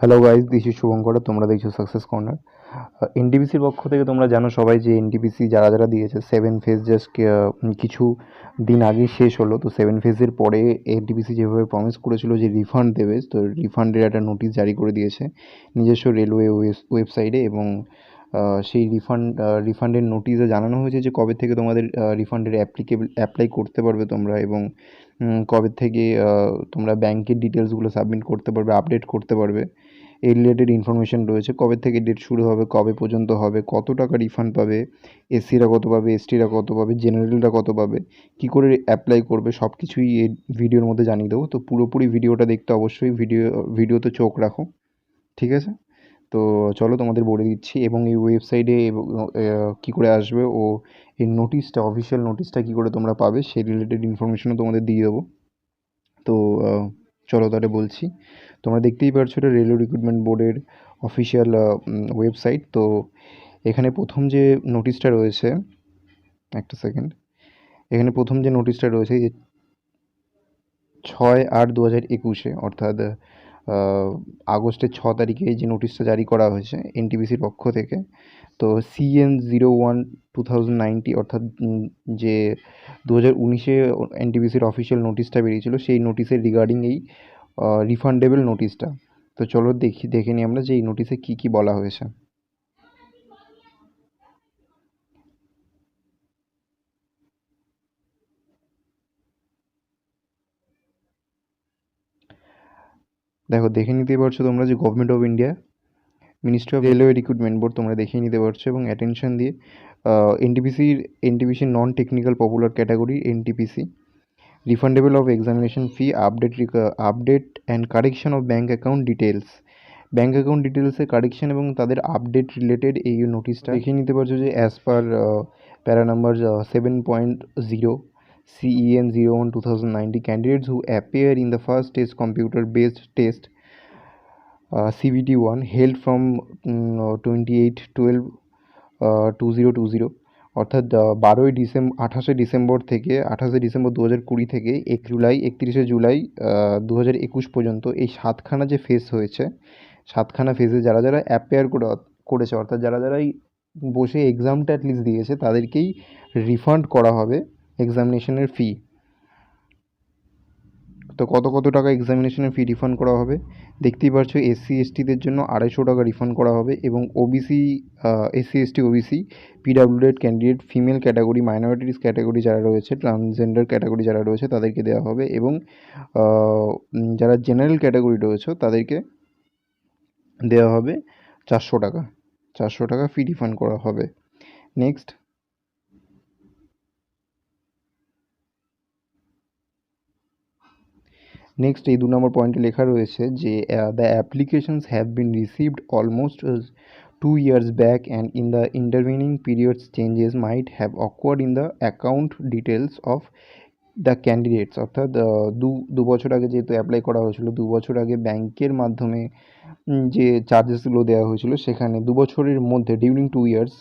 Hello guys, this is Shubhankar. তোমরা দেখছো success corner. এনটিপিসির পক্ষ থেকে তোমরা জানো সবাই যে এনটিপিসি যারা যারা দিয়েছে 7 ফেজ জাস্ট কিছু দিন আগে শেষ হলো। তো 7 ফেজের পরে এনটিপিসি যেভাবে প্রমিস করেছিল যে রিফান্ড দেবে, তো রিফান্ডের একটা নোটিশ জারি করে দিয়েছে নিজস্ব রেলওয়ে ওয়েবসাইটে। এবং সেই রিফান্ডের নোটিশে জানানো হয়েছে যে কবে থেকে তোমাদের রিফান্ডের অ্যাপ্লাই করতে পারবে তোমরা, এবং কবে থেকে তোমরা ব্যাংকের ডিটেলসগুলো সাবমিট করতে পারবে, আপডেট করতে পারবে। এই রিলেটেড ইনফরমেশন রয়েছে, কবে থেকে ডেট শুরু হবে, কবে পর্যন্ত হবে, কত টাকা রিফান্ড পাবে, এসসিরা কত পাবে, এসটিরা কত পাবে, জেনারেলরা কত পাবে, কী করে অ্যাপ্লাই করবে, সব কিছুই এই ভিডিওর মধ্যে জানিয়ে দেবো। তো পুরোপুরি ভিডিওটা দেখতে অবশ্যই ভিডিওতে চোখ রাখো, ঠিক আছে? তো চলো তোমাদের বলে দিচ্ছি, এবং এই ওয়েবসাইটে কী করে আসবে ও এই নোটিশটা, অফিসিয়াল নোটিশটা কী করে তোমরা পাবে, সেই রিলেটেড ইনফরমেশনও তোমাদের দিয়ে দেবো। তো চলো তাহলে বলছি। তোমরা দেখতেই পারছো এটা রেলওয়ে রিক্রুটমেন্ট বোর্ডের অফিসিয়াল ওয়েবসাইট। তো এখানে প্রথম যে নোটিশটা রয়েছে, একটা সেকেন্ড, এখানে প্রথম যে নোটিশটা রয়েছে যে 6/8/2021, অর্থাৎ আগস্টের 6 তারিখে যে নোটিশটা জারি করা হয়েছে এনটিপিসির পক্ষ থেকে। তো CN01/2090, অর্থাৎ যে 2019-এ এনটিপিসির অফিসিয়াল নোটিশটা বেরিয়েছিল, সেই নোটিশের রিগার্ডিং এই রিফান্ডেবল নোটিশটা। তো চলো দেখে নিই আমরা যে এই নোটিশে কী কী বলা হয়েছে। দেখো, দেখে নিতে পারছো তোমরা যে government of India, ministry of railway recruitment board, তোমরা দেখিয়ে নিতে পারছো এবং অ্যাটেনশন দিয়ে এনটিপিসির non technical popular category NTPC, refundable of examination fee, update and correction of bank account details. Bank account ডিটেলসের কারেকশন এবং তাদের আপডেট রিলেটেড এই নোটিশটা দেখিয়ে নিতে পারছো যে অ্যাজ পার প্যারা number 7.0 CEN01/2090, candidates who appear in the first stage computer based test CBT1 held from 28/12/2020, অর্থাৎ 28শে ডিসেম্বর থেকে 28শে ডিসেম্বর 2020 থেকে 31শে জুলাই 2021 পর্যন্ত এই 7খানা যে ফেজ হয়েছে, 7খানা ফেজে যারা যারা অ্যাপেয়ার করেছে, অর্থাৎ যারা যারাই বসে এক্সামটা অ্যাটলিস্ট দিয়েছে, তাদেরকেই রিফান্ড করা হবে এক্সামিনেশনের ফি। তো কত কত টাকা এক্সামিনেশনের ফি রিফান্ড করা হবে দেখতেই পারছো। SC/STদের জন্য 250 টাকা রিফান্ড করা হবে, এবং OBC, SC/ST, OBC, PWD candidate, female category, minorities category যারা রয়েছে, ট্রান্সজেন্ডার ক্যাটাগরি যারা রয়েছে তাদেরকে দেওয়া হবে, এবং যারা জেনারেল ক্যাটাগরি রয়েছে তাদেরকে দেওয়া হবে 400 টাকা। 400 টাকা ফি রিফান্ড করা হবে। নেক্সট, এই 2 নম্বর পয়েন্টে লেখা রয়েছে যে the applications have been received almost 2 years back, and in the intervening periods changes might have occurred in the account details of the candidates. অর্থাৎ দু বছর আগে যেহেতু অ্যাপ্লাই করা হয়েছিল, 2 বছর আগে ব্যাংকের মাধ্যমে যে চার্জেসগুলো দেওয়া হয়েছিল, সেখানে 2 বছরের মধ্যে ডিউরিং 2 ইয়ার্স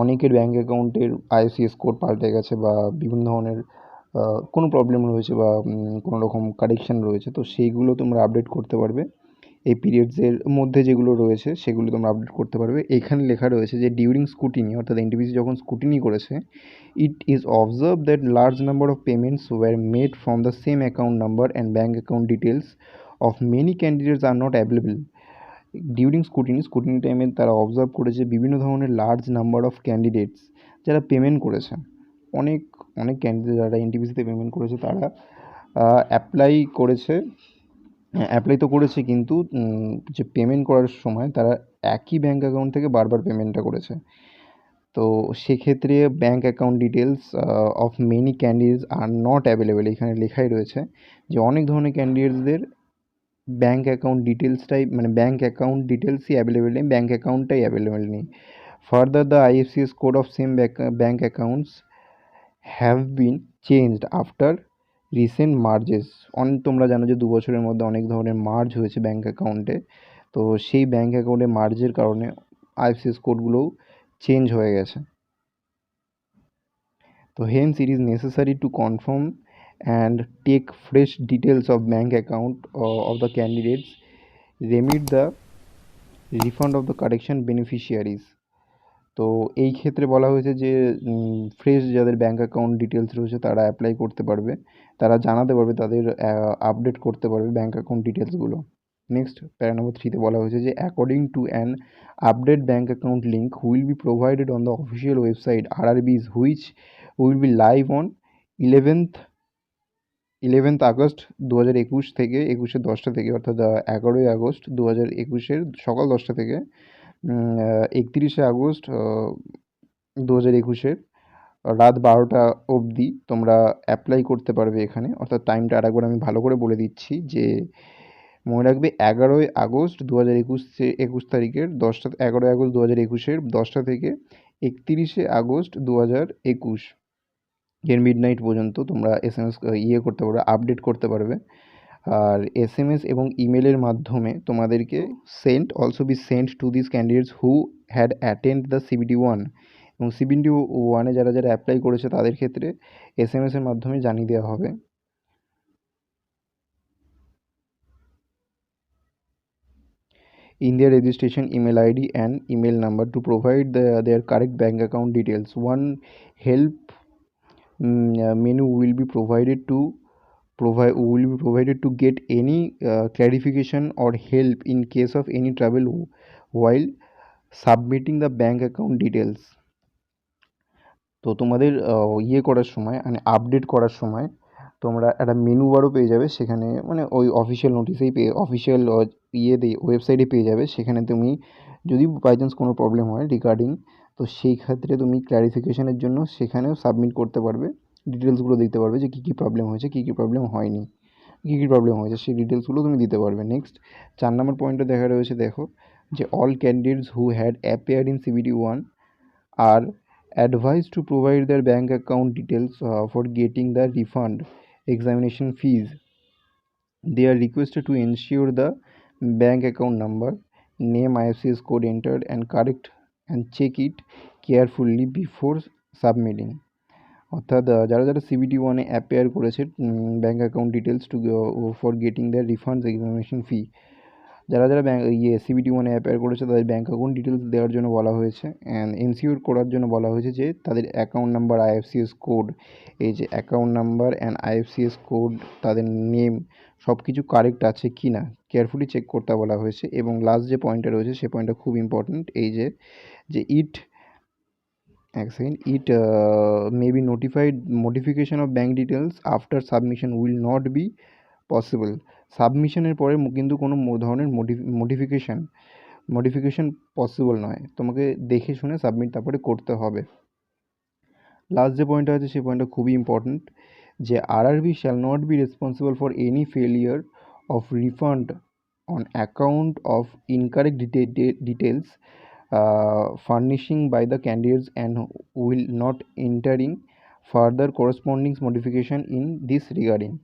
অনেকের ব্যাঙ্ক অ্যাকাউন্টের IFSC কোড পাল্টে গেছে, বা বিভিন্ন ধরনের কোনো প্রবলেম রয়েছে, বা কোনো রকম কারেকশান রয়েছে, তো সেইগুলো তোমরা আপডেট করতে পারবে। এই পিরিয়ডসের মধ্যে যেগুলো রয়েছে সেগুলো তোমরা আপডেট করতে পারবে। এখানে লেখা রয়েছে যে ডিউরিং স্কুটিনি, অর্থাৎ এনটিপিসি যখন স্কুটিনি করেছে, it is observe that large number of payments war made from the same account number and bank account details of many candidates are not available. During scrutiny টাইমে তারা observe করেছে বিভিন্ন ধরনের large number of candidates যারা payment করেছে, অনেক অনেক candidate যারা এনটিপিসিতে পেমেন্ট করেছে, তারা অ্যাপ্লাই করেছে, অ্যাপ্লাই তো করেছে, কিন্তু যে পেমেন্ট করার সময় তারা একই ব্যাঙ্ক অ্যাকাউন্ট থেকে বারবার পেমেন্টটা করেছে। তো সেক্ষেত্রে bank account details of many candidates are not available, এখানে লেখাই রয়েছে যে অনেক ধরনের ক্যান্ডিডেটসদের ব্যাঙ্ক অ্যাকাউন্ট ডিটেলসটাই, মানে ব্যাঙ্ক অ্যাকাউন্ট ডিটেলসই অ্যাভেলেবেল নেই, ব্যাঙ্ক অ্যাকাউন্টটাই অ্যাভেলেবেল নেই। Further the IFSC code of same bank accounts have been changed after recent mergers. তোমরা জানো যে 2 বছরের মধ্যে অনেক ধরনের মার্জ হয়েছে ব্যাঙ্ক অ্যাকাউন্টে, তো সেই ব্যাঙ্ক অ্যাকাউন্টে মার্জের কারণে IFSC কোডগুলোও চেঞ্জ হয়ে গেছে। তো hence it is necessary to confirm and take fresh details of bank account of the candidates remit the refund of the correction beneficiaries. তো এই ক্ষেত্রে বলা হয়েছে যে ফ্রেশ যাদের ব্যাঙ্ক অ্যাকাউন্ট ডিটেলস রয়েছে তারা অ্যাপ্লাই করতে পারবে, তারা জানাতে পারবে, তাদের আপডেট করতে পারবে ব্যাঙ্ক অ্যাকাউন্ট ডিটেলসগুলো। নেক্সট প্যারা নম্বর 3-তে বলা হয়েছে যে according to an update bank account link wheel be provided on the official website আরআরবিজ which will be live on 11th August 2021 থেকে 21:10 থেকে, অর্থাৎ 11ই আগস্ট 2021 সকাল 10টা থেকে 31শে আগস্ট 2021 রাত 12টা অবধি তোমরা অ্যাপ্লাই করতে পারবে এখানে। অর্থাৎ টাইমটা আরেকবার আমি ভালো করে বলে দিচ্ছি যে মনে রাখবে 11ই আগস্ট 2021 তারিখের 11ই আগস্ট 2021 10টা থেকে 31শে আগস্ট 2021 এর মিডনাইট পর্যন্ত তোমরা SMS করতে পারবে, আপডেট করতে পারবে। আর SMS এবং ইমেলের মাধ্যমে তোমাদেরকে also be sent to this candidates who had attend the CBT 1, এবং CBT 1-এ যারা যারা অ্যাপ্লাই করেছে তাদের ক্ষেত্রে SMS এর মাধ্যমে জানিয়ে দেওয়া হবে। In their registration email ID and email number to provide their correct bank account details. One help menu will be provided to get any clarification or help in case of any trouble while submitting the bank account details. তো তোমাদের করার সময় মানে update করার সময় তোমরা একটা menu বারও পেয়ে যাবে, সেখানে মানে ওই অফিসিয়াল নোটিশেই অফিসিয়াল ওয়েবসাইটে পেয়ে যাবে। সেখানে তুমি যদি বাই চান্স কোনো প্রবলেম হয় রিগার্ডিং, তো সেই ক্ষেত্রে তুমি ক্ল্যারিফিকেশনের জন্য সেখানেও সাবমিট করতে পারবে, ডিটেলসগুলো দিতে পারবে যে কী কী প্রবলেম হয়েছে, কী কী প্রবলেম হয়নি, কী কী প্রবলেম হয়েছে সেই ডিটেলসগুলো তুমি দিতে পারবে। নেক্সট 4 নম্বর পয়েন্টে দেখা রয়েছে, দেখো যে all candidates who had appeared in CBT 1 আর advised to provide their bank account details for getting the refund examination fees. They are requested to ensure the bank account number, name, IFSC code entered and correct, and check it carefully before submitting. অর্থাৎ যারা যারা CBT 1-এ appear করেছে bank account details to for getting the refunds examination fee, যারা যারা CBT 1-এ appear করেছে তাদের ব্যাঙ্ক অ্যাকাউন্ট ডিটেলস দেওয়ার জন্য বলা হয়েছে, অ্যান্ড এনশিওর করার জন্য বলা হয়েছে যে তাদের অ্যাকাউন্ট নাম্বার, IFSC কোড, এই যে account number and IFSC code, তাদের নেম সব কিছু কারেক্ট আছে কি না কেয়ারফুলি চেক করতে বলা হয়েছে। এবং লাস্ট যে পয়েন্টটা রয়েছে সে পয়েন্টটা খুব ইম্পর্ট্যান্ট, এই যে it may be notified modification of bank details after submission will not be possible. সাবমিশনের পরে কিন্তু কোনো ধরনের মডিফিকেশন পসিবল নয়, তোমাকে দেখে শুনে সাবমিট তারপরে করতে হবে। লাস্ট যে পয়েন্টটা আছে সেই পয়েন্টটা খুবই ইম্পর্ট্যান্ট, যে RRB shall not be responsible for any failure of refund on account of incorrect details furnishing by the candidates and will not entering further corresponding modification in this regarding.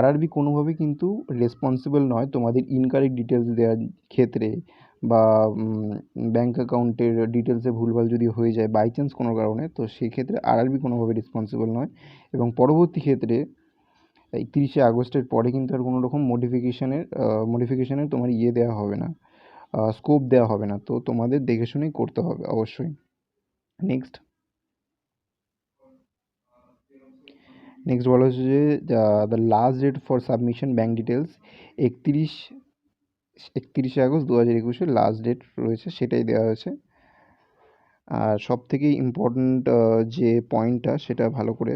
RRB কোনোভাবে কিন্তু responsible নয় তোমাদের incorrect details দেওয়ার ক্ষেত্রে, বা bank অ্যাকাউন্টের ডিটেলসে ভুলভাল যদি হয়ে যায় বাই চান্স কোনো কারণে, তো সেই ক্ষেত্রে RRB কোনোভাবে রেসপন্সিবল নয়। এবং পরবর্তী ক্ষেত্রে 31শে আগস্টের পরে কিন্তু আর কোনো রকম মডিফিকেশনের তোমার দেওয়া হবে না, স্কোপ দেওয়া হবে না, তো তোমাদের দেখে শুনেই করতে হবে অবশ্যই। নেক্সট বলা হচ্ছে যে the last date for submission bank details 31শে আগস্ট 2021 লাস্ট ডেট রয়েছে, সেটাই দেওয়া হয়েছে। আর সব থেকে ইম্পর্ট্যান্ট যে পয়েন্টটা সেটা ভালো করে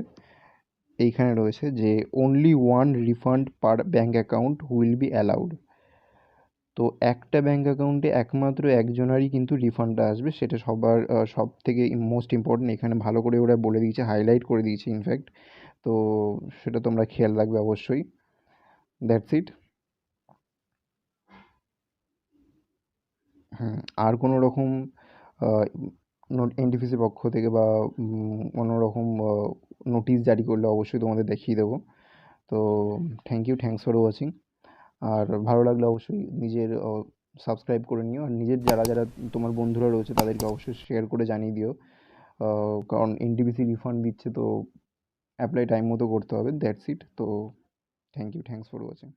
এইখানে রয়েছে, যে only one refund per bank account will be allowed. তো একটা ব্যাঙ্ক অ্যাকাউন্টে একমাত্র একজনারই কিন্তু রিফান্ডটা আসবে, সেটা সব থেকে মোস্ট ইম্পর্ট্যান্ট, এখানে ভালো করে ওরা বলে দিয়েছে, হাইলাইট করে দিয়েছে ইনফ্যাক্ট, তো সেটা তোমরা খেয়াল রাখবে অবশ্যই। That's it. আর কোনো রকম NTPC পক্ষ থেকে বা কোনো রকম নোটিশ জারি করলে অবশ্যই তোমাদের দেখিয়ে দেবো। তো থ্যাংকস ফর ওয়াচিং। আর ভালো লাগলে অবশ্যই নিজের সাবস্ক্রাইব করে নিও, আর নিজের যারা যারা তোমার বন্ধুরা রয়েছে তাদেরকে অবশ্যই শেয়ার করে জানিয়ে দিও, কারণ NTPC রিফান্ড দিচ্ছে, তো অ্যাপ্লাই টাইম মতো করতে হবে। That's it. তো থ্যাংকস ফর ওয়াচিং।